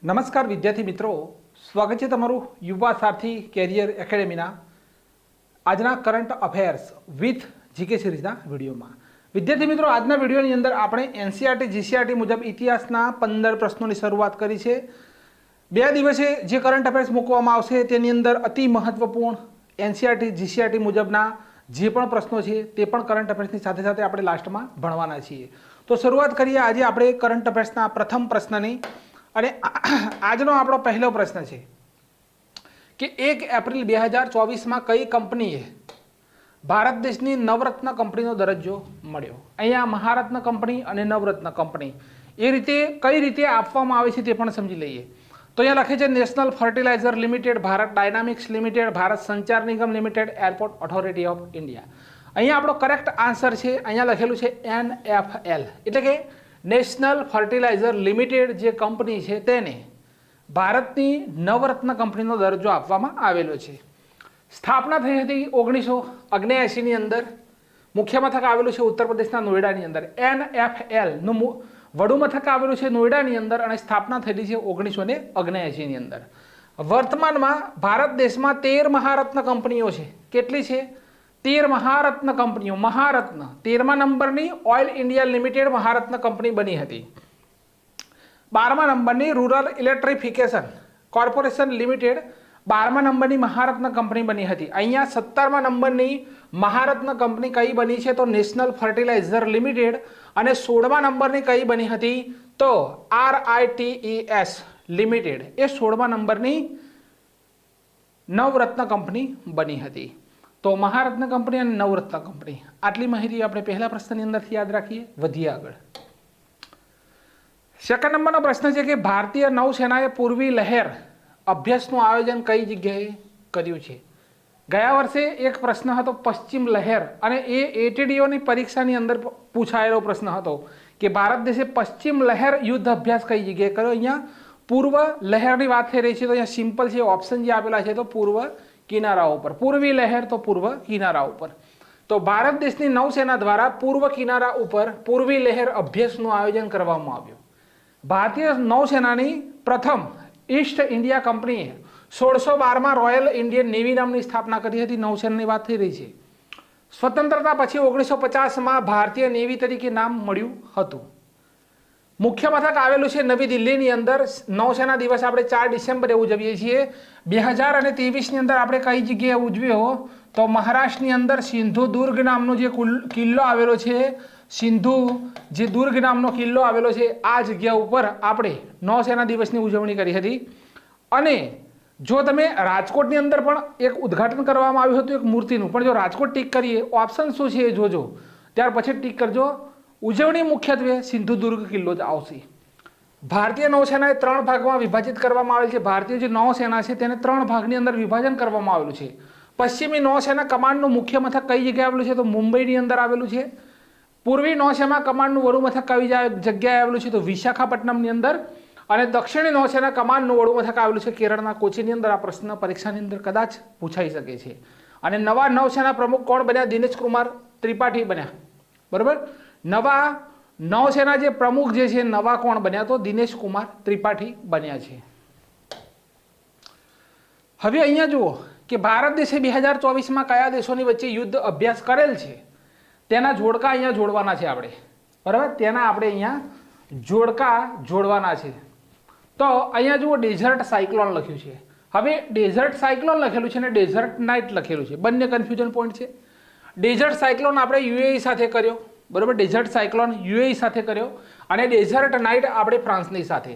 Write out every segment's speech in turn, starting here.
નમસ્કાર વિદ્યાર્થી મિત્રો, સ્વાગત છે તમારું યુવા સારથી કેરિયર એકેડેમીના આજના કરંટ અફેર્સ વિથ જીકે સિરીઝના વિડીયોમાં. વિદ્યાર્થી મિત્રો, આજના વિડીયોની અંદર આપણે એનસીઆરટી જીસીઆરટી મુજબ ઇતિહાસના 15 પ્રશ્નોની શરૂઆત કરી છે. બે દિવસે જે કરંટ અફેર્સ મૂકવામાં આવશે તેની અંદર અતિ મહત્વપૂર્ણ એનસીઆરટી જીસીઆરટી મુજબના જે પણ પ્રશ્નો છે તે પણ કરંટ અફેર્સની સાથે સાથે આપણે લાસ્ટમાં ભણવાના છીએ. તો શરૂઆત કરીએ આજે આપણે કરંટ અફેર્સના પ્રથમ પ્રશ્નની. અને આજનો આપણો પહેલો પ્રશ્ન છે કે 1 એપ્રિલ 2024માં કઈ કંપનીએ ભારત દેશની નવરત્ન કંપનીનો દરજ્જો મળ્યો? અહીંયા મહારત્ન કંપની અને નવરત્ન કંપની એ રીતે કઈ રીતે આપવામાં આવે છે તે પણ સમજી લઈએ. તો અહીંયા લખે છે national fertiliser limited, Bharat dynamics limited, Bharat Sanchar Nigam limited, airport authority of India. અહીંયા આપણો કરેક્ટ આન્સર છે, અહીંયા લખેલું છે NFL, એટલે કે નેશનલ ફર્ટિલાઇઝર લિમિટેડ જે કંપની છે તેને ભારતની નવરત્ન કંપનીનો દરજ્જો આપવામાં આવેલો છે. સ્થાપના થઈ હતી 1979ની અંદર. મુખ્ય મથક આવેલું છે ઉત્તર પ્રદેશના નોઈડાની અંદર. NFL નું વડુ મથક આવેલું છે નોઈડાની અંદર અને સ્થાપના થયેલી છે 1979ની અંદર. વર્તમાનમાં ભારત દેશમાં 13 મહારત્ન કંપનીઓ છે. કેટલી છે? 13 મહારત્ન કંપનીઓ. મહારત્ન 13મા નંબરની oil India limited Maharatna company બની હતી. 12મા નંબરની રૂરલ ઇલેક્ટ્રિફિકેશન કોર્પોરેશન લિમિટેડ 12મા નંબરની મહારત્ન કંપની બની હતી. અહીંયા 17મા નંબરની મહારત્ન કંપની કઈ બની છે? તો નેશનલ ફર્ટિલાઇઝર લિમિટેડ. અને 16મા નંબરની કઈ બની હતી? તો RITES લિમિટેડ. એ 16મા નંબરની નવરત્ન કંપની બની હતી. તો મહારત્ન કંપની અને નવરત્ન કંપની, આટલી માહિતી આપણે પહેલા પ્રશ્નની અંદરથી યાદ રાખીએ. વધીએ આગળ. સેકન્ડ નંબરનો પ્રશ્ન છે કે ભારતીય નૌસેનાએ પૂર્વી લહેર અભ્યાસનું આયોજન કઈ જગ્યાએ કર્યું છે? ગયા વર્ષે એક પ્રશ્ન હતો પશ્ચિમ લહેર, અને એ ATDOની પરીક્ષાની અંદર પૂછાયેલો પ્રશ્ન હતો કે ભારત દેશે પશ્ચિમ લહેર યુદ્ધ અભ્યાસ કઈ જગ્યાએ કર્યો. અહીંયા પૂર્વ લહેરની વાત થઈ રહી છે, તો અહીંયા સિમ્પલ છે, ઓપ્શન જે આપેલા છે તો પૂર્વ કિનારા ઉપર. પૂર્વી લહેર તો પૂર્વ કિનારા ઉપર. તો ભારત દેશની નૌસેના દ્વારા પૂર્વ કિનારા ઉપર પૂર્વી લહેર અભ્યાસનું આયોજન કરવામાં આવ્યું. ભારતીય નૌસેનાની પ્રથમ ઈસ્ટ ઇન્ડિયા કંપનીએ 1612માં રોયલ ઇન્ડિયન નેવી નામની સ્થાપના કરી હતી. નૌસેનાની વાત થઈ રહી છે. સ્વતંત્રતા પછી 1950માં ભારતીય નેવી તરીકે નામ મળ્યું હતું. મુખ્ય મથક આવેલું છે નવી દિલ્હીની અંદર. નૌસેના દિવસ આપણે 4 ડિસેમ્બરે ઉજવીએ છીએ. 2023ની અંદર આપણે કઈ જગ્યાએ ઉજવ્યો? તો મહારાષ્ટ્રની અંદર સિંધુ દુર્ગ નામનો જે કિલ્લો આવેલો છે, સિંધુ જે દુર્ગ નામનો કિલ્લો આવેલો છે, આ જગ્યા ઉપર આપણે નૌસેના દિવસની ઉજવણી કરી હતી. અને જો તમે રાજકોટની અંદર પણ એક ઉદ્ઘાટન કરવામાં આવ્યું હતું એક મૂર્તિનું, પણ જો રાજકોટ ટીક કરીએ, ઓપ્શન શું છે એ જોજો, ત્યાર પછી ટીક કરજો. ઉજવણી મુખ્યત્વે સિંધુદુર્ગ કિલ્લો જ આવશે. ભારતીય નૌસેનાએ 3 ભાગમાં વિભાજિત કરવામાં આવેલ છે. ભારતીય જે નૌસેના છે તેને 3 ભાગની અંદર વિભાજન કરવામાં આવેલું છે. પશ્ચિમી નૌસેના કમાન્ડનું મુખ્ય મથક કઈ જગ્યાએ આવેલું છે? તો મુંબઈની અંદર આવેલું છે. પૂર્વી નૌસેના કમાન્ડનું વડુ મથક કઈ જગ્યાએ આવેલું છે? તો વિશાખાપટ્ટનમની અંદર. અને દક્ષિણી નૌસેના કમાન્ડનું વડુ મથક આવેલું છે કેરળના કોચીની અંદર. આ પ્રશ્ન પરીક્ષાની અંદર કદાચ પૂછાઈ શકે છે. અને નવા નૌસેના પ્રમુખ કોણ બન્યા? દિનેશ કુમાર ત્રિપાઠી બન્યા. બરોબર. નવા નૌસેના જે પ્રમુખ જે છે નવા કોણ બન્યા? તો દિનેશ કુમાર ત્રિપાઠી બન્યા છે. હવે અહીંયા જુઓ કે ભારત દેશે 2024માં કયા દેશોની વચ્ચે યુદ્ધ અભ્યાસ કરેલ છે તેના જોડકા અહીંયા જોડવાના છે આપણે. બરાબર, તેના આપણે અહીંયા જોડકા જોડવાના છે. તો અહીંયા જુઓ ડેઝર્ટ સાયક્લોન લખ્યું છે. હવે ડેઝર્ટ સાયક્લોન લખેલું છે અને ડેઝર્ટ નાઇટ લખેલું છે, બંને કન્ફ્યુઝન પોઈન્ટ છે. ડેઝર્ટ સાયક્લોન આપણે UAE સાથે કર્યો. બરોબર, ડેઝર્ટ સાયક્લોન UAE સાથે કર્યો અને ડેઝર્ટ નાઇટ આપણે ફ્રાન્સની સાથે.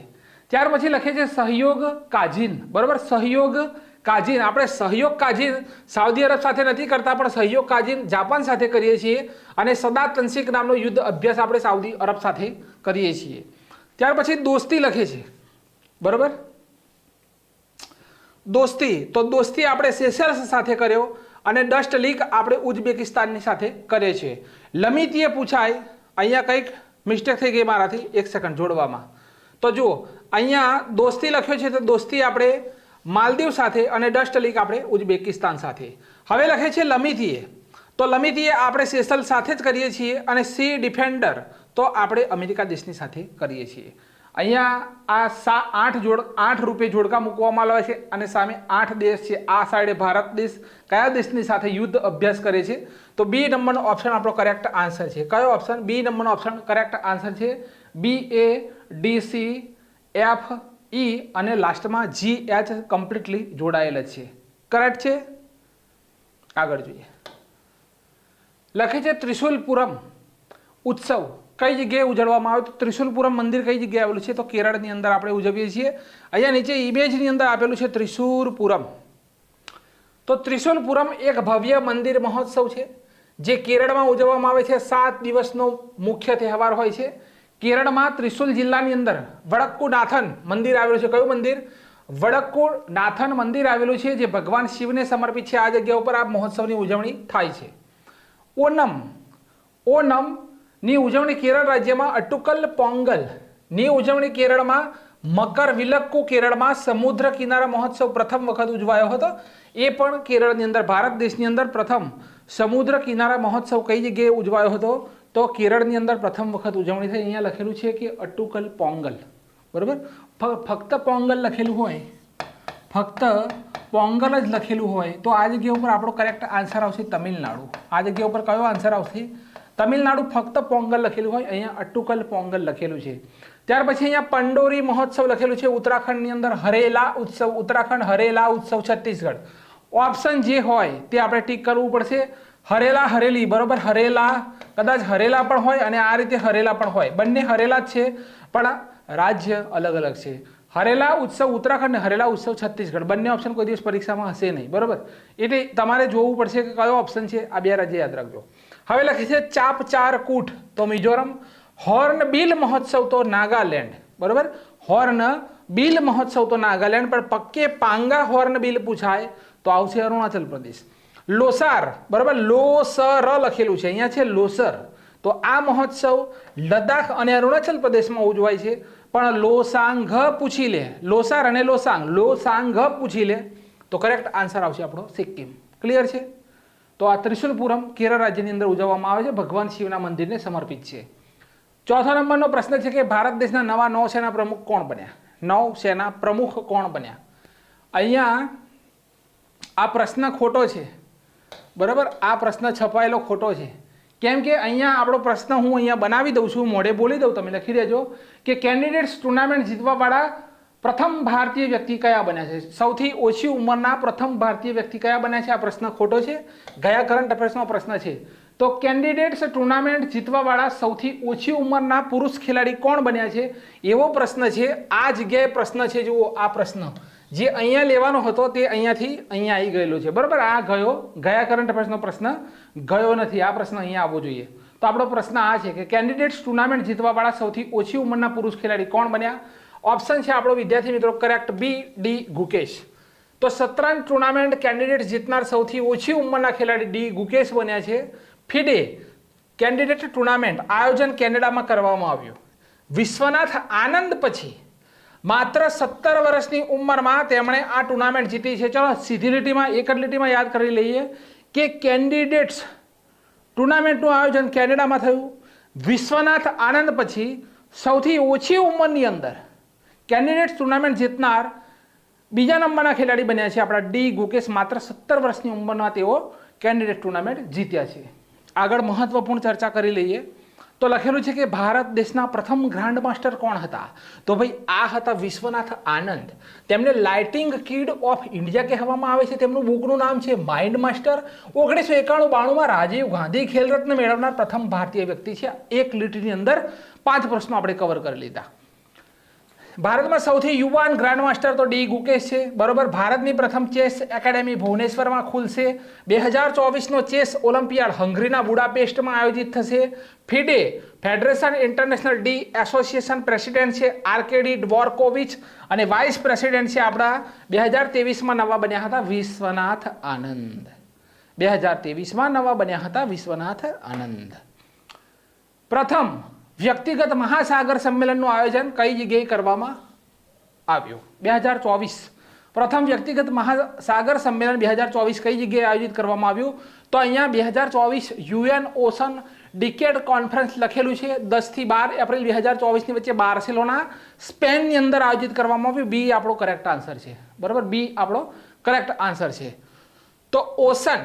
ત્યાર પછી લખે છે સહયોગ કાઝીન. બરોબર, સહયોગ કાઝીન. આપણે સહયોગ કાઝીન સાઉદી અરબ સાથે નથી કરતા, પણ સહયોગ કાઝીન જાપાન સાથે કરીએ છીએ. અને સદા તનસીક નામનો યુદ્ધ અભ્યાસ આપણે સાઉદી અરબ સાથે કરીએ છીએ. ત્યાર પછી દોસ્તી લખે છે. બરોબર, દોસ્તી. તો દોસ્તી આપણે સેશેલ્સ સાથે કર્યો અને ડસ્ટ લીગ આપણે ઉઝબેકિસ્તાનની સાથે કરીએ છીએ. લમિતીએ પૂછાય. અહીંયા કંઈક મિસ્ટેક થઈ ગઈ મારાથી, 1 સેકન્ડ જોડવામાં. તો જુઓ અહીંયા દોસ્તી લખ્યો છે, તો દોસ્તી આપણે માલદીવ સાથે અને ડસ્ટ લીગ આપણે ઉઝબેકિસ્તાન સાથે. હવે લખે છે લમિતીએ. તો લમિતીએ આપણે સેશલ સાથે જ કરીએ છીએ. અને સી ડિફેન્ડર તો આપણે અમેરિકા દેશની સાથે કરીએ છીએ. અહીંયા આ 8 રૂપે જોડકા મૂકવામાં આવે છે અને સામે 8 દેશ છે. આ સાઈડે ભારત દેશ કયા દેશની સાથે યુદ્ધ અભ્યાસ કરે છે? તો બી નંબરનો ઓપ્શન આપણો કરેક્ટ આન્સર છે. કયો ઓપ્શન? બી નંબરનો ઓપ્શન કરેક્ટ આન્સર છે. બી એ ડી સી એફ ઈ અને લાસ્ટમાં જી એચ કમ્પ્લીટલી જોડાયેલ છે. કરેક્ટ છે. આગળ જોઈએ. લખે છે ત્રિશુલપુરમ ઉત્સવ કઈ જગ્યાએ ઉજવવામાં આવે? તો ત્રિશુલપુરમ મંદિર કઈ જગ્યાએ આવેલું છે? તો કેરળની અંદર આપણે ઉજવીએ છીએ. અહીંયા નીચે ઇમેજની અંદર આપેલું છે ત્રિશુલપુરમ. તો ત્રિશુલપુરમ એક ભવ્ય મંદિર મહોત્સવ છે જે કેરળમાં ઉજવવામાં આવે છે. 7 દિવસનો મુખ્ય તહેવાર હોય છે. કેરળમાં ત્રિશુલ જિલ્લાની અંદર વડક્કુનાથન મંદિર આવેલું છે. કયું મંદિર? વડક્કુનાથન મંદિર આવેલું છે જે ભગવાન શિવને સમર્પિત છે. આ જગ્યા ઉપર આ મહોત્સવની ઉજવણી થાય છે. ઓનમ ની ઉજવણી કેરળ રાજ્યમાં અટ્ટુકલ પોંગલ ની ઉજવણી કેરળમાં મકર વિલક્કુ કેરળમાં સમુદ્ર કિનારા મહોત્સવ પ્રથમ વખત ઉજવાયો હતો. એ પણ કેરળની અંદર ભારત દેશની અંદર પ્રથમ સમુદ્ર કિનારા મહોત્સવ કઈ જગ્યાએ ઉજવાયો હતો? તો કેરળની અંદર પ્રથમ વખત ઉજવણી થઈ. અહીંયા લખેલું છે કે અટ્ટુકલ પોંગલ. બરાબર. ફક્ત પોંગલ લખેલું હોય, ફક્ત પોંગલ જ લખેલું હોય તો આ જગ્યા ઉપર આપણો કરેક્ટ આન્સર આવશે તમિલનાડુ. આ જગ્યા ઉપર કયો આન્સર આવશે? તમિલનાડુ. ફક્ત પોંગલ લખેલું હોય, અહીંયા અટ્ટુકલ પોંગલ લખેલું છે. ત્યાર પછી અહીંયા પંડોરી મહોત્સવ લખેલું છે ઉત્તરાખંડની અંદર. હરેલા ઉત્સવ ઉત્તરાખંડ, હરેલા ઉત્સવ છત્તીસગઢ. ઓપ્શન જે હોય તે આપણે ટીક કરવું પડશે. હરેલા હરેલી, બરોબર. હરેલા કદાચ હરેલા પણ હોય અને આ રીતે હરેલા પણ હોય. બંને હરેલા જ છે પણ રાજ્ય અલગ અલગ છે. હરેલા ઉત્સવ ઉત્તરાખંડ, હરેલા ઉત્સવ છત્તીસગઢ. બંને ઓપ્શન કોઈ દિવસ પરીક્ષામાં હશે નહીં. બરોબર. એટલે તમારે જોવું પડશે કે કયો ઓપ્શન છે. આ 2 રાજ્ય યાદ રાખજો. હવે લખી છે ચાપચારકૂટ તો મિઝોરમ. હોર્નબિલ મહોત્સવ તો નાગાલેન્ડ. બરોબર. હોર્નબિલ મહોત્સવ તો નાગાલેન્ડ. પણ પક્કે પાંગા હોર્નબિલ પૂછાય તો આવશે અરુણાચલ પ્રદેશ. લોસાર, બરોબર. લોસર લખેલું છે, અહીંયા છે લોસર. તો આ મહોત્સવ લદ્દાખ અને અરુણાચલ પ્રદેશમાં ઉજવાય છે. પણ લોસાંગ પૂછી લે, લોસાર અને લોસાંગ પૂછી લે તો કરેક્ટ આન્સર આવશે આપણો સિક્કિમ. ક્લિયર છે. તો આ ત્રિશુલપુરમ કેરળ રાજ્યની અંદર ઉજવવામાં આવે છે. ભગવાન શિવના મંદિરને સમર્પિત છે. ચોથા નંબરનો પ્રશ્ન છે કે ભારત દેશના નવા નૌસેના પ્રમુખ કોણ બન્યા? નૌસેના પ્રમુખ કોણ બન્યા? અહીંયા આ પ્રશ્ન ખોટો છે. બરાબર. આ પ્રશ્ન છપાયેલો ખોટો છે. કેમ કે અહીંયા આપણો પ્રશ્ન હું અહીંયા બનાવી દઉં છું, મોઢે બોલી દઉં, તમે લખી દેજો કે કેન્ડિડેટ્સ ટુર્નામેન્ટ જીતવાવાળા પ્રથમ ભારતીય વ્યક્તિ કયા બન્યા છે? સૌથી ઓછી ઉંમરના પ્રથમ ભારતીય વ્યક્તિ કયા બન્યા છે? આ પ્રશ્ન ખોટો છે. ગયા કરંટ અફેર્સનો પ્રશ્ન છે. તો કેન્ડિડેટ્સ ટુર્નામેન્ટ જીતવાવાળા સૌથી ઓછી ઉંમરના પુરુષ ખેલાડી કોણ બન્યા છે? એવો પ્રશ્ન છે. આ જગ્યાએ પ્રશ્ન છે. જુઓ, આ પ્રશ્ન જે અહીંયા લેવાનો હતો તે અહીંયાથી અહીંયા આવી ગયેલો છે. બરાબર. આ ગયા કરંટ અફેર્સનો પ્રશ્ન ગયો નથી. આ પ્રશ્ન અહીંયા આવવો જોઈએ. તો આપણો પ્રશ્ન આ છે કે કેન્ડિડેટ્સ ટુર્નામેન્ટ જીતવાવાળા સૌથી ઓછી ઉંમરના પુરુષ ખેલાડી કોણ બન્યા? ઓપ્શન છે આપણો વિદ્યાર્થી મિત્રો કરેક્ટ બી ડી ગુકેશ. તો શતરંજ ટુર્નામેન્ટ કેન્ડિડેટ જીતનાર સૌથી ઓછી ઉંમરના ખેલાડી ડી ગુકેશ બન્યા છે. ફિડે કેન્ડિડેટ ટુર્નામેન્ટ આયોજન કેનેડામાં કરવામાં આવ્યું. વિશ્વનાથ આનંદ પછી માત્ર 17 વર્ષની ઉંમરમાં તેમણે આ ટુર્નામેન્ટ જીતી છે. ચલો સીધી લીટીમાં એક જ લીટીમાં યાદ કરી લઈએ કે કેન્ડિડેટ્સ ટુર્નામેન્ટનું આયોજન કેનેડામાં થયું. વિશ્વનાથ આનંદ પછી સૌથી ઓછી ઉંમરની અંદર કેન્ડિડેટ્સ ટુર્નામેન્ટ જીતનાર બીજા નંબરના ખેલાડી બન્યા છે આપણા ડી ગુકેશ. માત્ર 17 વર્ષની ઉંમરમાં તેઓ કેન્ડિડેટ ટુર્નામેન્ટ જીત્યા છે. આગળ મહત્વપૂર્ણ ચર્ચા કરી લઈએ. તો લખેલું છે કે ભારત દેશના પ્રથમ ગ્રાન્ડ માસ્ટર કોણ હતા? તો ભાઈ આ હતા વિશ્વનાથ આનંદ. તેમને લાઇટિંગ કિડ ઓફ ઇન્ડિયા કહેવામાં આવે છે. તેમનું બુકનું નામ છે માઇન્ડ માસ્ટર. 1991-92માં રાજીવ ગાંધી ખેલરત્ન મેળવનાર પ્રથમ ભારતીય વ્યક્તિ છે. એક લીટીની અંદર 5 પ્રશ્નો આપણે કવર કરી લીધા. ભારતમાં સૌથી યુવાન ગ્રાન્ડ માસ્ટર તો ડી ગુકેશ છે. બરોબર. ભારતની પ્રથમ ચેસ એકેડેમી ભુવનેશ્વરમાં ખુલશે. 2024નો ચેસ ઓલિમ્પિયાડ હંગરીના બુડાપેસ્ટમાં આયોજિત થશે. FIDE federation international D association president છે આર્કેડી ડ્વોર્કોવિચ અને વાઇસ પ્રેસિડેન્ટ છે આપણા 2023માં નવા બન્યા હતા વિશ્વનાથ આનંદ. 2023માં નવા બન્યા હતા વિશ્વનાથ આનંદ. પ્રથમ વ્યક્તિગત મહાસાગર સંમેલનનું આયોજન કઈ જગ્યાએ કરવામાં આવ્યું? 2024 પ્રથમ વ્યક્તિગત મહાસાગર સંમેલન 2024 કઈ જગ્યાએ આયોજિત કરવામાં આવ્યું? તો અહીંયા 2024 યુએન ઓશન ડિકેડ કોન્ફરન્સ લખેલું છે 10 થી 12 એપ્રિલ 2024 ની વચ્ચે બાર્સેલોના સ્પેનની અંદર આયોજિત કરવામાં આવ્યું. બી આપણો કરેક્ટ આન્સર છે. બરાબર, બી આપણો કરેક્ટ આન્સર છે. તો ઓશન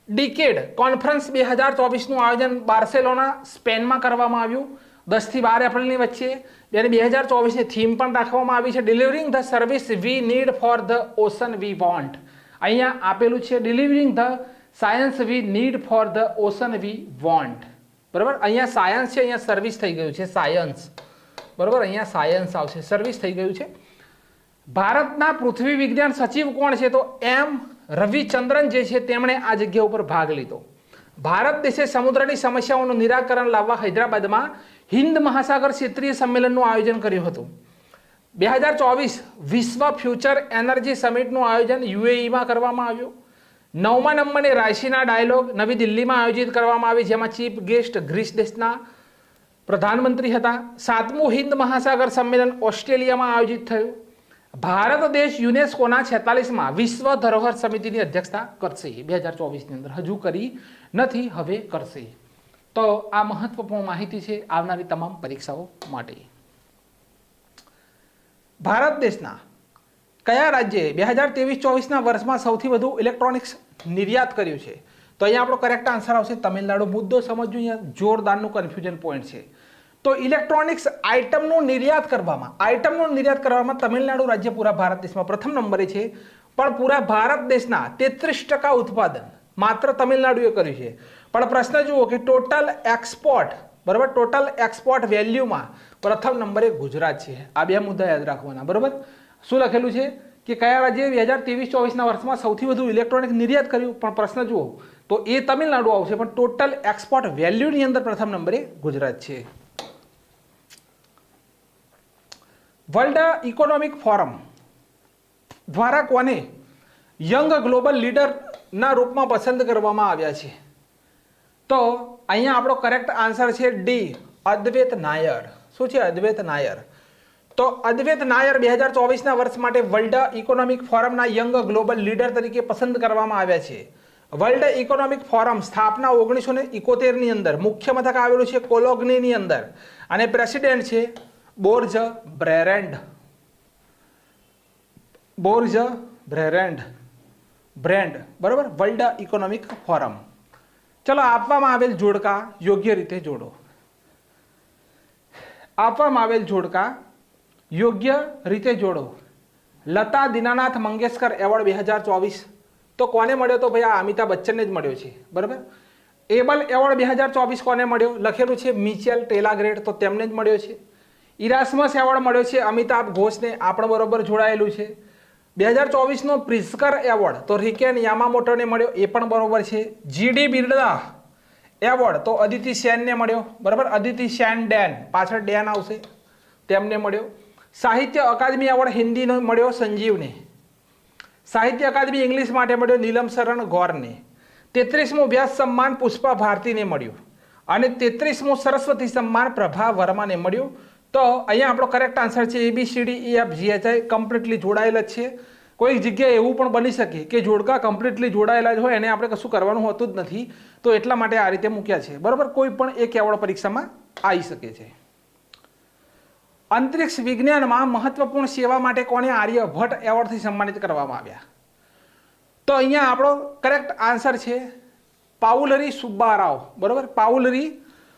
ડિકેડ કોન્ફરન્સ 2024 નું આયોજન બાર્સેલોના સ્પેનમાં કરવામાં આવ્યું 10 થી 12 એપ્રિલની વચ્ચે. જ્યારે 2024 ની થીમ પણ રાખવામાં આવી છે delivering the service we need for the ocean we want. અહીંયા આપેલું છે delivering the science we need for the ocean we want. બરાબર, અહીંયા સાયન્સ છે, અહીંયા સર્વિસ થઈ ગયું છે સાયન્સ. બરાબર, અહીંયા સાયન્સ આવશે, સર્વિસ થઈ ગયું છે. ભારતના પૃથ્વી વિજ્ઞાન સચિવ કોણ છે? તો એમ રવિચંદ્રન જે છે તેમણે આ જગ્યા ઉપર ભાગ લીધો. ભારત દેશે સમુદ્રની સમસ્યાઓનું નિરાકરણ લાવવા હૈદરાબાદમાં હિન્દ મહાસાગર ક્ષેત્રીય સંમેલનનું આયોજન કર્યું હતું. 2024 વિશ્વ ફ્યુચર એનર્જી સમિટનું આયોજન યુએઈમાં કરવામાં આવ્યું. 9મા નંબરની રાયસીના ડાયલોગ નવી દિલ્હીમાં આયોજિત કરવામાં આવી, જેમાં ચીફ ગેસ્ટ ગ્રીસ દેશના પ્રધાનમંત્રી હતા. 7મું હિન્દ મહાસાગર સંમેલન ઓસ્ટ્રેલિયામાં આયોજિત થયું. ભારત દેશ યુનેસ્કોના 46માં વિશ્વ ધરોહર સમિતિની અધ્યક્ષતા કરશે 2024ની અંદર. હજુ કરી નથી, હવે કરશે. તો આ મહત્વપૂર્ણ માહિતી છે આવનારી તમામ પરીક્ષાઓ માટે. ભારત દેશના કયા રાજ્યે 2023-24ના વર્ષમાં સૌથી વધુ ઇલેક્ટ્રોનિક્સ નિર્યાત કર્યું છે? તો અહીંયા આપણો કરેક્ટ આન્સર આવશે તમિલનાડુ. મુદ્દો સમજજો, અહીંયા જોરદારનું કન્ફ્યુઝન પોઈન્ટ છે. તો ઇલેક્ટ્રોનિક્સ આઇટમનું નિર્યાત કરવામાં તમિલનાડુ રાજ્ય પૂરા ભારત દેશમાં પ્રથમ નંબરે છે. પણ પૂરા ભારત દેશના 33% ઉત્પાદન માત્ર તમિલનાડુએ કર્યું છે. પણ પ્રશ્ન જુઓ કે ટોટલ એક્સપોર્ટ, બરાબર, ટોટલ એક્સપોર્ટ વેલ્યુમાં પ્રથમ નંબરે ગુજરાત છે. આ બે મુદ્દા યાદ રાખવાના. બરાબર, શું લખેલું છે કે કયા રાજ્યે 2023-24ના વર્ષમાં સૌથી વધુ ઇલેક્ટ્રોનિક નિર્યાત કર્યું? પણ પ્રશ્ન જુઓ તો એ તમિલનાડુ આવશે, પણ ટોટલ એક્સપોર્ટ વેલ્યુની અંદર પ્રથમ નંબરે ગુજરાત છે. વર્લ્ડ ઇકોનોમિક ફોરમ દ્વારા કોને યંગ ગ્લોબલ લીડરના રૂપમાં પસંદ કરવામાં આવ્યા છે? તો અહીંયા આપણો કરેક્ટ આન્સર છે ડી, અદ્વૈત નાયર. શું છે? અદ્વૈત નાયર. તો અદ્વૈત નાયર 2024ના વર્ષ માટે વર્લ્ડ ઇકોનોમિક ફોરમના યંગ ગ્લોબલ લીડર તરીકે પસંદ કરવામાં આવ્યા છે. વર્લ્ડ ઇકોનોમિક ફોરમ સ્થાપના 1971ની અંદર, મુખ્ય મથક આવેલું છે કોલોગ્નીની અંદર, અને પ્રેસિડેન્ટ છે બોર્જ બ્રેરેન્ડ. બરાબર, વર્લ્ડ ઇકોનોમિક ફોરમ. ચલો, આપવામાં આવેલ જોડકા યોગ્ય રીતે જોડો. લતા દીનાનાથ મંગેશકર એવોર્ડ 2024 તો કોને મળ્યો? તો ભાઈ આ અમિતાભ બચ્ચનને જ મળ્યો છે. બરાબર, એબલ એવોર્ડ 2024 કોને મળ્યો? લખેલું છે મિચેલ ટેલાગ્રેડ, તો તેમને જ મળ્યો છે. ઇરાસ્મસ એવોર્ડ મળ્યો છે અમિતાભ ઘોષને, આપણે બરોબર જોડાયેલું છે. 2024નો પ્રિઝકર એવોર્ડ તો રિકેન યામામોટોને મળ્યો, એ પણ બરોબર છે. જીડી બિરલા એવોર્ડ તો અદિતિ સેનને મળ્યો. બરાબર, અદિતિ સેન ડેન, પાછળ ડેન આવશે, તેમને મળ્યો. સાહિત્ય અકાદમી એવોર્ડ હિન્દીનો મળ્યો સંજીવને. સાહિત્ય અકાદમી ઇંગ્લિશ માટે મળ્યો નીલમ શરણ ગૌરને. 33મું વ્યાસ સન્માન પુષ્પા ભારતીને મળ્યું, અને 33મું સરસ્વતી સન્માન પ્રભા વર્માને મળ્યું. તો અહીંયા આપણો કરેક્ટ આન્સર છે ABCDEFGHI કમ્પ્લીટલી જોડાયેલા જ છે. કોઈક જગ્યાએ એવું પણ બની શકે કે જોડકા કમ્પ્લીટલી જોડાયેલા જ હોય, એને આપણે કશું કરવાનું હોતું જ નથી, તો એટલા માટે આ રીતે મૂક્યા છે. બરાબર, કોઈ પણ એક એવોર્ડ પરીક્ષામાં આવી શકે છે. અંતરિક્ષ વિજ્ઞાનમાં મહત્વપૂર્ણ સેવા માટે કોને આર્યભટ્ટ એવોર્ડથી સન્માનિત કરવામાં આવ્યા? તો અહીંયા આપણો કરેક્ટ આન્સર છે પાઉલરી સુબ્બારાવ. બરાબર, પાઉલરી,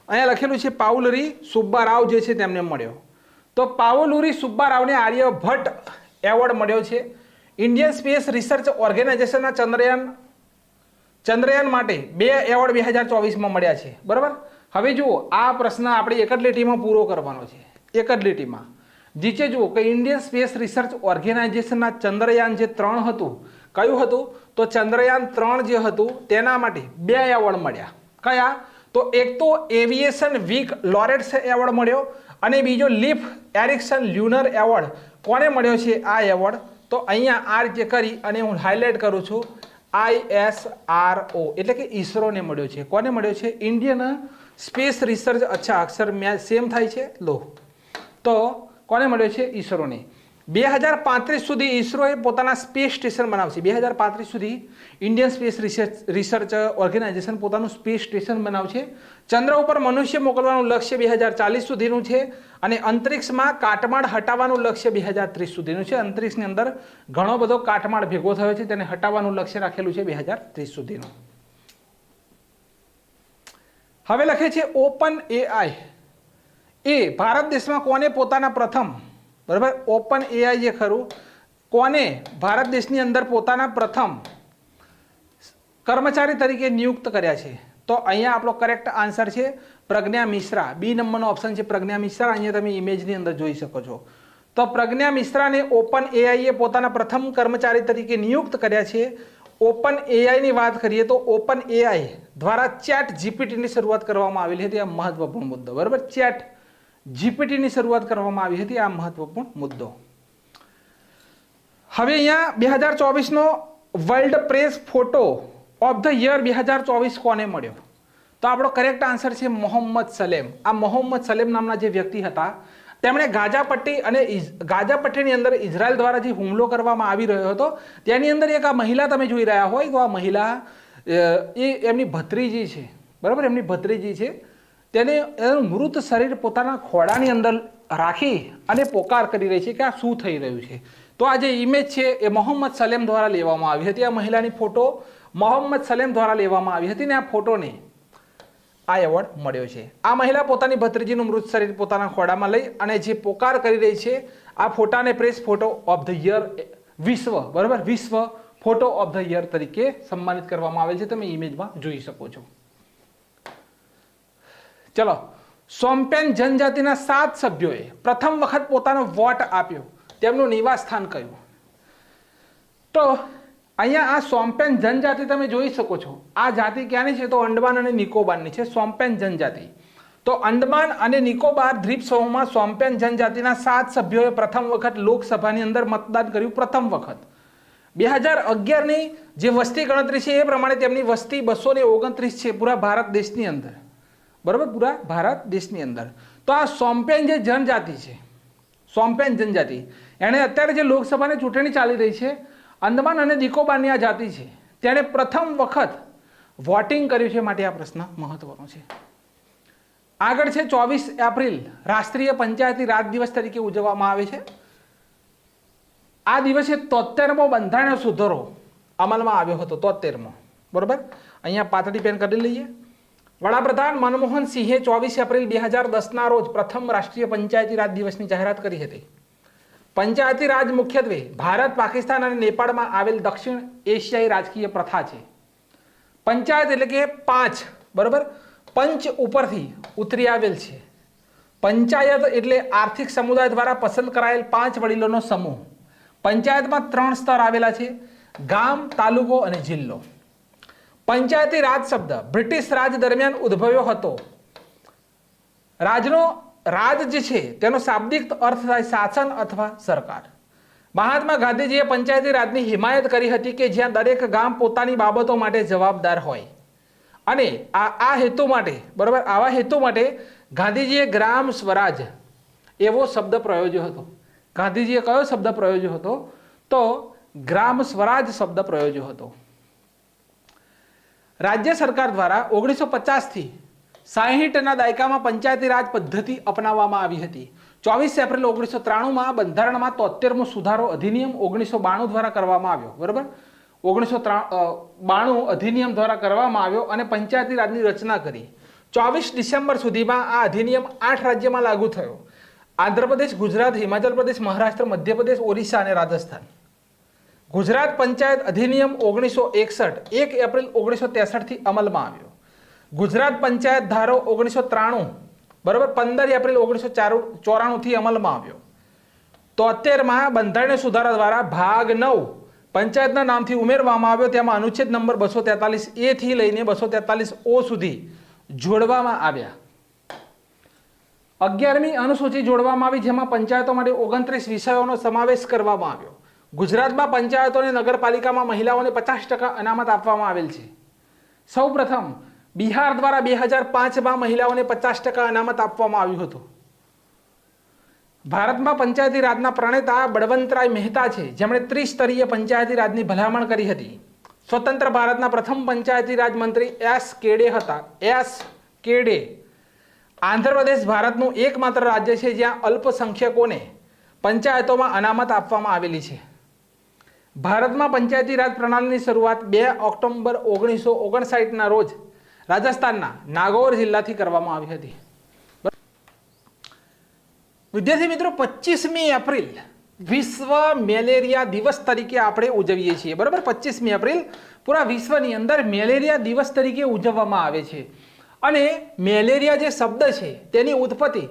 અહીંયા લખેલું છે પાઉલરી સુબ્બારાવ જે છે તેમને મળ્યો. તો પાઉલરી સુબ્બારાવને આર્યભટ્ટ એવોર્ડ મળ્યો છે. ઇન્ડિયન સ્પેસ રિસર્ચ ઓર્ગેનાઇઝેશનના ચંદ્રયાન માટે 2 એવોર્ડ 2024માં મળ્યા છે. બરાબર, હવે જુઓ આ પ્રશ્ન આપણે એક જ લીટીમાં પૂરો કરવાનો છે. એક જ લીટીમાં નીચે જુઓ કે ઇન્ડિયન સ્પેસ રિસર્ચ ઓર્ગેનાઇઝેશનના ચંદ્રયાન જે 3 હતું, કયું હતું? તો ચંદ્રયાન 3 જે હતું તેના માટે 2 એવોર્ડ મળ્યા. કયા? તો એક તો એવિએશન વીક લોરેટ્સ એવોર્ડ મળ્યો, અને બીજો લીફ એરિક્સન લ્યુનર એવોર્ડ કોને મળ્યો છે આ એવોર્ડ? તો અહીંયા આ રીતે કરી અને હું હાઇલાઇટ કરું છું, ISRO એટલે કે ઈસરોને મળ્યો છે. કોને મળ્યો છે? Indian space research. અચ્છા, અક્ષર સેમ થાય છે, લો. તો કોને મળ્યો છે? ઈસરોને. 2035 સુધી ઈસરોએ પોતાના સ્પેસ સ્ટેશન બનાવશે. 2035 સુધી ઇન્ડિયન સ્પેસ રિસર્ચ ઓર્ગેનાઇઝેશન પોતાનું સ્પેસ સ્ટેશન બનાવશે. ચંદ્ર ઉપર મનુષ્ય મોકલવાનું લક્ષ્ય 2040 સુધીનું છે અને અંતરિક્ષમાં કાટમાળ હટાવવાનું લક્ષ્ય 2030 સુધીનું છે. અંતરિક્ષની અંદર ઘણો બધો કાટમાળ ભેગો થયો છે, તેને હટાવવાનું લક્ષ્ય રાખેલું છે 2030 સુધીનું. હવે લખે છે ઓપન એઆઈ એ ભારત દેશમાં કોને પોતાના પ્રથમ, બરાબર, ઓપન એઆઈ જે ખરું કોને ભારત દેશની અંદર પોતાના પ્રથમ કર્મચારી તરીકે નિયુક્ત કર્યા છે? તો અહીંયા આપણો કરેક્ટ આન્સર છે પ્રજ્ઞા મિશ્રા. બી નંબરનો ઓપ્શન છે પ્રજ્ઞા મિશ્રા. અહીંયા તમે ઇમેજની અંદર જોઈ શકો છો. તો પ્રજ્ઞા મિશ્રાને ઓપન એઆઈએ પોતાના પ્રથમ કર્મચારી તરીકે નિયુક્ત કર્યા છે. ઓપન એઆઈની વાત કરીએ તો ઓપન એઆઈ દ્વારા ચેટ જીપીટીની શરૂઆત કરવામાં આવેલી હતી. આ મહત્વપૂર્ણ મુદ્દો, બરાબર. ચેટ જીપીટીની શરૂઆત કરવામાં આવી હતી. આ મહત્વપૂર્ણ મુદ્દો. હવે અહીંયા 2024નો world press photo of the year 2024 કોને મળ્યો? તો આપણો કરેક્ટ આન્સર છે મોહમ્મદ સલેમ. આ મોહમ્મદ સલેમ નામના જે વ્યક્તિ હતા તેમણે ગાઝાપટ્ટી અને ગાઝાપટ્ટીની અંદર ઇઝરાયલ દ્વારા જે હુમલો કરવામાં આવી રહ્યો હતો તેની અંદર એક આ મહિલા તમે જોઈ રહ્યા હોય તો આ મહિલા એ એમની ભત્રીજી છે, બરાબર, એમની ભત્રીજી છે. તેને એનું મૃત શરીર પોતાના ખોળાની અંદર રાખી અને પોકાર કરી રહી છે કે આ શું થઈ રહ્યું છે. તો આ જે ઇમેજ છે એ મોહમ્મદ સલેમ દ્વારા લેવામાં આવી હતી. આ મહિલાની ફોટો મોહમ્મદ સલેમ દ્વારા લેવામાં આવી હતી ને આ ફોટોને આ એવોર્ડ મળ્યો છે. આ મહિલા પોતાની ભત્રીજીનું મૃત શરીર પોતાના ખોળામાં લઈ અને જે પોકાર કરી રહી છે આ ફોટાને press photo of the year વિશ્વ, બરાબર, વિશ્વ ફોટો ઓફ ધ યર તરીકે સન્માનિત કરવામાં આવેલ છે. તમે ઇમેજમાં જોઈ શકો છો. ચલો, સોમ્પેન જનજાતિના 7 સભ્યોએ પ્રથમ વખત પોતાનો વોટ આપ્યો. તેમનું નિવાસ સ્થાન કયું? તો અહીંયા આ સોમ્પેન જનજાતિ તમે જોઈ શકો છો. આ જાતિ ક્યાંની છે? તો અંડમાન અને નિકોબારની છે સોમ્પેન જનજાતિ. તો અંડમાન અને નિકોબાર દ્વીપ સમૂહમાં સોમ્પેન જનજાતિના 7 સભ્યોએ પ્રથમ વખત લોકસભાની અંદર મતદાન કર્યું. પ્રથમ વખત 2011ની જે વસ્તી ગણતરી છે એ પ્રમાણે તેમની વસ્તી 229 છે પૂરા ભારત દેશની અંદર, બરાબર, પૂરા ભારત દેશની અંદર. તો આ સોમ્પેન જે જનજાતિ છે, સોમ્પેન જનજાતિ, એણે અત્યારે જે લોકસભાની ચૂંટણી ચાલી રહી છે અંદમાન અને નિકોબારની આ જાતિ છે તેણે પ્રથમ વખત વોટિંગ કર્યું છે. માટે આ પ્રશ્ન મહત્વનો છે. આગળ છે 24 એપ્રિલ રાષ્ટ્રીય પંચાયતી રાજ દિવસ તરીકે ઉજવવામાં આવે છે. આ દિવસે 73મો બંધારણીય સુધારો અમલમાં આવ્યો હતો. 73મો, બરાબર. અહીંયા પાતળી પેન કરી લઈએ. વડાપ્રધાન મનમોહન સિંહે 24 એપ્રિલ 2010ના રોજ પ્રથમ રાષ્ટ્રીય પંચાયતી રાજ દિવસની જાહેરાત કરી હતી. પંચાયતી રાજ મુખ્યત્વે ભારત, પાકિસ્તાન અને નેપાળમાં આવેલ દક્ષિણ એશિયાઈ રાજકીય પ્રથા છે. પંચાયત એટલે કે 5, બરાબર, પંચ ઉપરથી ઉતરી આવેલ છે. પંચાયત એટલે આર્થિક સમુદાય દ્વારા પસંદ કરાયેલ 5 વડીલોનો સમૂહ. પંચાયતમાં 3 સ્તર આવેલા છે: ગામ, તાલુકો અને જિલ્લો. પંચાયતી રાજ શબ્દ બ્રિટિશ રાજ દરમિયાન ઉદ્ભવ્યો હતો. રાજનો રાજ જે છે તેનો શાબ્દિક અર્થ થાય શાસન અથવા સરકાર. મહાત્મા ગાંધીજીએ પંચાયતી રાજની હિમાયત કરી હતી કે જ્યાં દરેક ગામ પોતાની બાબતો માટે જવાબદાર હોય અને આ હેતુ માટે, બરાબર, આવા હેતુ માટે ગાંધીજીએ ગ્રામ સ્વરાજ એવો શબ્દ પ્રયોજ્યો હતો. ગાંધીજીએ કયો શબ્દ પ્રયોજ્યો હતો? તો ગ્રામ સ્વરાજ શબ્દ પ્રયોજ્યો હતો. રાજ્ય સરકાર દ્વારા 1950થી 60ના દાયકામાં પંચાયતી રાજ પદ્ધતિ અપનાવવામાં આવી હતી. 24 એપ્રિલ 1993માં બંધારણમાં 73મો સુધારો અધિનિયમ 1992 દ્વારા કરવામાં આવ્યો, બરાબર. 1992 અધિનિયમ દ્વારા કરવામાં આવ્યો અને પંચાયતી રાજની રચના કરી. 24 ડિસેમ્બર સુધીમાં આ અધિનિયમ 8 રાજ્યમાં લાગુ થયો: આંધ્રપ્રદેશ, ગુજરાત, હિમાચલ પ્રદેશ, મહારાષ્ટ્ર, મધ્યપ્રદેશ, ઓરિસ્સા અને રાજસ્થાન. ગુજરાત પંચાયત અધિનિયમ 1961 1 એપ્રિલ 1963થી અમલમાં આવ્યો. ગુજરાત પંચાયત ધારો 1993, બરાબર, 15 એપ્રિલ 1994થી અમલમાં આવ્યો. 73માં બંધારણીય સુધારા દ્વારા ભાગ 9 પંચાયતના નામથી ઉમેરવામાં આવ્યો. તેમાં અનુચ્છેદ નંબર 243A થી લઈને 243O સુધી જોડવામાં આવ્યા. 11મી અનુસૂચિ જોડવામાં આવી જેમાં પંચાયતો માટે 29 વિષયોનો સમાવેશ કરવામાં આવ્યો. ગુજરાતમાં પંચાયતો અને નગરપાલિકામાં મહિલાઓને 50% અનામત આપવામાં આવેલ છે. સૌપ્રથમ બિહાર દ્વારા 2005માં મહિલાઓને 50% અનામત આપવામાં આવ્યું હતું. ભારતમાં પંચાયતી રાજના પ્રણેતા બળવંતરાય મહેતા છે, જેમણે ત્રિસ્તરીય પંચાયતી રાજની ભલામણ કરી હતી. સ્વતંત્ર ભારતના પ્રથમ પંચાયતી રાજ મંત્રી એસ કેડે હતા. એસ કેડે. આંધ્રપ્રદેશ ભારતનું એકમાત્ર રાજ્ય છે જ્યાં અલ્પસંખ્યકોને પંચાયતોમાં અનામત આપવામાં આવેલી છે. ભારતમાં પંચાયતી રાજ પ્રણાલીની શરૂઆત 2 ઓક્ટોબર 1959ના રોજ રાજસ્થાનના નાગૌર જિલ્લાથી કરવામાં આવી હતી. વિદ્યાર્થી મિત્રો, 25મી એપ્રિલ વિશ્વ મેલેરિયા દિવસ તરીકે આપણે ઉજવીએ છીએ. બરાબર, 25મી એપ્રિલ પૂરા વિશ્વની અંદર મેલેરિયા દિવસ તરીકે ઉજવવામાં આવે છે. અને મેલેરિયા જે શબ્દ છે તેની ઉત્પત્તિ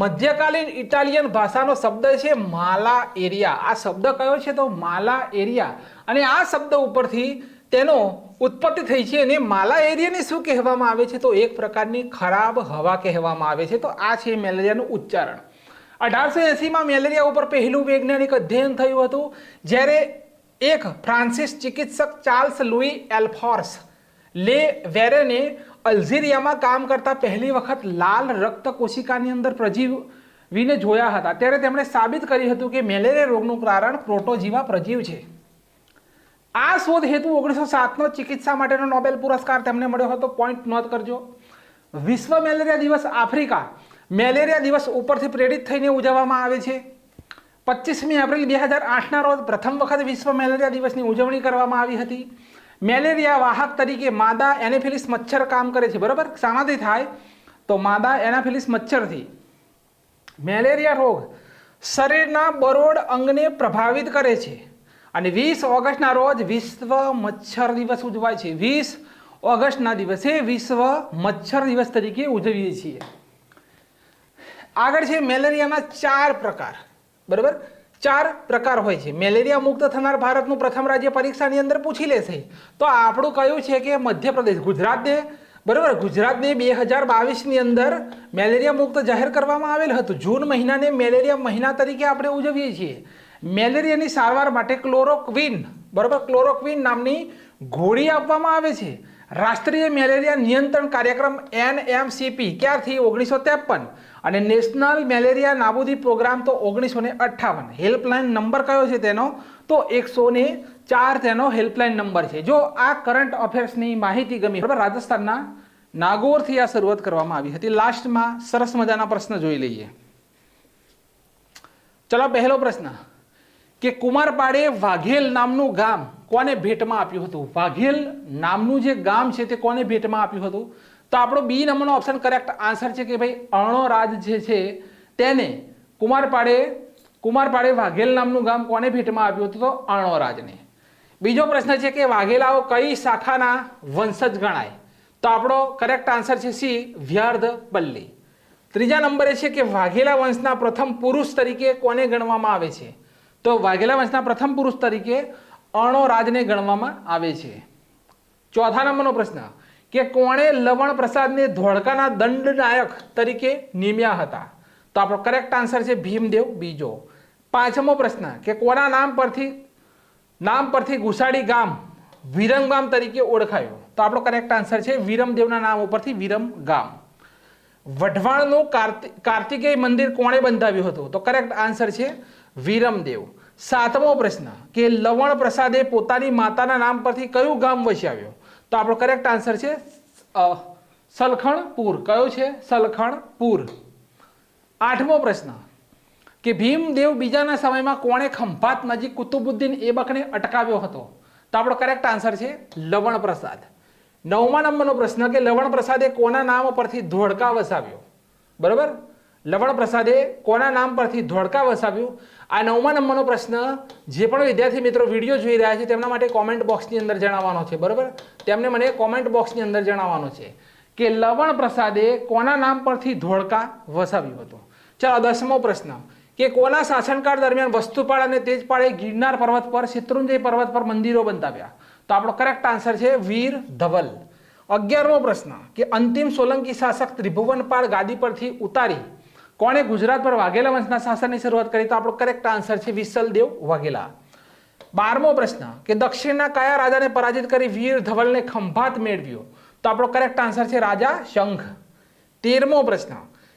મધ્યકાલીન ઇટાલિયન ભાષાનો શબ્દ છે માલા એરિયા. આ શબ્દ કયો છે તો માલા એરિયા. અને આ શબ્દ ઉપરથી તેનો ઉત્પત્તિ થઈ છે. અને માલા એરિયાને શું કહેવામાં આવે છે તો એક પ્રકારની ખરાબ હવા કહેવામાં આવે છે. તો આ છે મેલેરિયાનું ઉચ્ચારણ. 1880માં મેલેરિયા ઉપર પહેલું વૈજ્ઞાનિક અધ્યયન થયું હતું, જ્યારે એક ફ્રાન્સિસ ચિકિત્સક ચાર્લ્સ લુઈ એલ્ફોર્સ લે વેરેને અલ્જીરિયામાં કામ કરતા પહેલી વખત લાલ રક્ત કોશિકાની અંદર પ્રજીવીને જોયા હતા. ત્યારે તેમણે સાબિત કર્યું હતું કે મેલેરિયા રોગનું કારણ પ્રોટોજીવા પ્રજીવ છે. આ શોધ હેતુ 1907નો ચિકિત્સા માટેનો નોબેલ પુરસ્કાર તેમને મળ્યો હતો. પોઈન્ટ નોંધ કરજો. વિશ્વ મેલેરિયા દિવસ આફ્રિકા મેલેરિયા દિવસ ઉપરથી પ્રેરિત થઈને ઉજવવામાં આવે છે. 25મી એપ્રિલ 2008ના રોજ પ્રથમ વખત વિશ્વ મેલેરિયા દિવસની ઉજવણી કરવામાં આવી હતી. મેલેરિયા વાહક તરીકે માદા એનાફિલિસ મચ્છર કામ કરે છે. બરાબર, શાનાથી થાય તો માદા એનાફિલિસ મચ્છરથી. મેલેરિયા રોગ શરીરના બરોડ અંગને પ્રભાવિત કરે છે. અને 20 ઓગસ્ટના રોજ વિશ્વ મચ્છર દિવસ ઉજવાય છે. 20 ઓગસ્ટના દિવસે વિશ્વ મચ્છર દિવસ તરીકે ઉજવીએ છીએ. આગળ છે મેલેરિયાના 4 પ્રકાર. બરાબર, 4 પ્રકાર હોય છે. મેલેરિયા મુક્ત થનાર ભારતનું પ્રથમ રાજ્ય પરીક્ષાની અંદર પૂછી લેશે તો આપણું કયું છે કે મધ્યપ્રદેશ. ગુજરાતને બરાબર, ગુજરાતને 2022ની અંદર મેલેરિયા મુક્ત જાહેર કરવામાં આવેલ હતું. જૂન મહિનાને મેલેરિયા મહિના તરીકે આપણે ઉજવીએ છીએ. મેલેરિયાની સારવાર માટે ક્લોરોક્વિન, બરાબર, ક્લોરોક્વિન નામની ગોળી આપવામાં આવે છે. રાષ્ટ્રીય મેલેરિયા નિયંત્રણ કાર્યક્રમ NMCP ક્યારથી 1953 અને નેશનલ મેલેરિયા નાબૂદી પ્રોગ્રામ તો 1958. હેલ્પલાઇન નંબર કયો છે તેનો તો 104 તેનો હેલ્પલાઇન નંબર છે. જો આ કરંટ અફેર્સની માહિતી ગમી, બરાબર, રાજસ્થાનના નાગૌરથી આ શરૂઆત કરવામાં આવી હતી. લાસ્ટમાં સરસ મજાના પ્રશ્ન જોઈ લઈએ. ચલો, પહેલો પ્રશ્ન કે કુમારપાડે વાઘેલ નામનું ગામ કોને ભેટમાં આપ્યું હતું? વાઘેલ નામનું જે ગામ છે તે કોને ભેટમાં આપ્યું હતું? તો આપણો બી નંબરનો ઓપ્શન કરેક્ટ આન્સર છે કે ભાઈ અર્ણોરાજ જે છે તેને કુમારપાડે વાઘેલ નામનું ગામ કોને ભેટમાં આપ્યું હતું? તો અર્ણોરાજને. બીજો પ્રશ્ન છે કે વાઘેલાઓ કઈ શાખાના વંશજ ગણાય? તો આપણો કરેક્ટ આન્સર છે સી, વ્યાર્ધપલ્લી. ત્રીજા નંબરે છે કે વાઘેલા વંશના પ્રથમ પુરુષ તરીકે કોને ગણવામાં આવે છે? તો વાઘેલા વંશના પ્રથમ પુરુષ તરીકે અર્ણોરાજને ગણવામાં આવે છે. ચોથા નંબરનો પ્રશ્ન કે કોણે લવણ પ્રસાદને ધોળકાના દંડનાયક તરીકે નિમ્યા હતા? તો આપણો કરેક્ટ આન્સર છે ભીમદેવ બીજો. પાંચમો પ્રશ્ન કે કોના નામ પરથી ગુસાડી ગામ વિરમ ગામ તરીકે ઓળખાયું? તો આપણો કરેક્ટ આન્સર છે વિરમદેવના નામ ઉપરથી વિરમ ગામ. વઢવાણનું કાર્તિકેય મંદિર કોણે બંધાવ્યું હતું? તો કરેક્ટ આન્સર છે વિરમદેવ. સાતમો પ્રશ્ન કે લવણ પ્રસાદે પોતાની માતાના નામ પરથી કયું ગામ વસાવ્યું? તો આપણો કરેક્ટ આન્સર છે સલખણપુર. કયો છે? સલખણપુર. આઠમો પ્રશ્ન કે ભીમદેવ બીજાના સમયમાં કોણે ખંભાત નજીક કુતુબુદ્દીન એબકને અટકાવ્યો હતો? તો આપણો કરેક્ટ આન્સર છે લવણ પ્રસાદ. નવમા નંબરનો પ્રશ્ન કે લવણ પ્રસાદે કોના નામ પરથી ધોળકા વસાવ્યો? બરાબર, લવણ પ્રસાદે કોના નામ પરથી ધોળકા વસાવ્યું? આ નવમા નંબરનો પ્રશ્ન જે પણ વિદ્યાર્થી મિત્રો વિડીયો જોઈ રહ્યા છે તેમના માટે કોમેન્ટ બોક્સની અંદર જણાવવાનો છે. બરાબર, તેમને મને કોમેન્ટ બોક્સની અંદર જણાવવાનો છે કે લવણ પ્રસાદે કોના નામ પરથી ધોળકા વસાવ્યું હતું. ચાલો, 10મો પ્રશ્ન કે કોના શાસનકાળ દરમિયાન વસ્તુપાળ અને તેજપાળે ગિરનાર પર્વત પર શેત્રુંજય પર્વત પર મંદિરો બંધાવ્યા? તો આપણો કરેક્ટ આન્સર છે વીર ધવલ. 11મો પ્રશ્ન કે અંતિમ સોલંકી શાસક ત્રિભુવનપાળ ગાદી પરથી ઉતારી કોણે ગુજરાત પર વાઘેલા વંશના શાસનની શરૂઆત કરી? તો આપણો કરેક્ટ આન્સર છે વિસલદેવ વાઘેલા. 12મો પ્રશ્ન કે દક્ષિણના કયા રાજાને પરાજિત કરી વીર ધવલને ખંભાત મેળવ્યો? તો આપણો કરેક્ટ આન્સર છે રાજા શંખ. 13મો પ્રશ્ન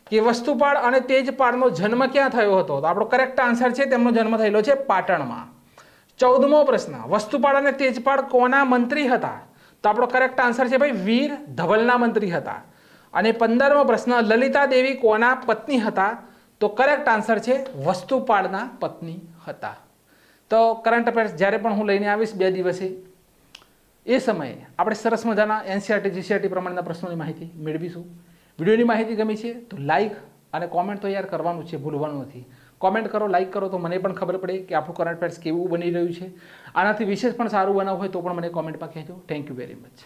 કે વસ્તુપાળ અને તેજપાળનો જન્મ ક્યાં થયો હતો? તો આપણો કરેક્ટ આન્સર છે તેમનો જન્મ થયેલો છે પાટણમાં. 14મો પ્રશ્ન, વસ્તુપાળ અને તેજપાળ કોના મંત્રી હતા? તો આપણો કરેક્ટ આન્સર છે ભાઈ વીર ધવલના મંત્રી હતા. અને 15મો પ્રશ્ન, લલિતા દેવી કોના પત્ની હતા? તો કરેક્ટ આન્સર છે વસ્તુપાળના પત્ની હતા. તો કરંટ અફેર્સ જ્યારે પણ હું લઈને આવીશ 2 દિવસે, એ સમયે આપણે સરસ મજાના એનસીઆરટી જીસીઆરટી પ્રમાણેના પ્રશ્નોની માહિતી મેળવીશું. વિડીયોની માહિતી ગમી છે તો લાઇક અને કોમેન્ટ તો યાર કરવાનું છે, ભૂલવાનું નથી. કોમેન્ટ કરો, લાઇક કરો તો મને પણ ખબર પડે કે આપણું કરંટ અફેર્સ કેવું બની રહ્યું છે. આનાથી વિશેષ પણ સારું બનાવવું હોય તો પણ મને કોમેન્ટમાં કહેજો. Thank you very much.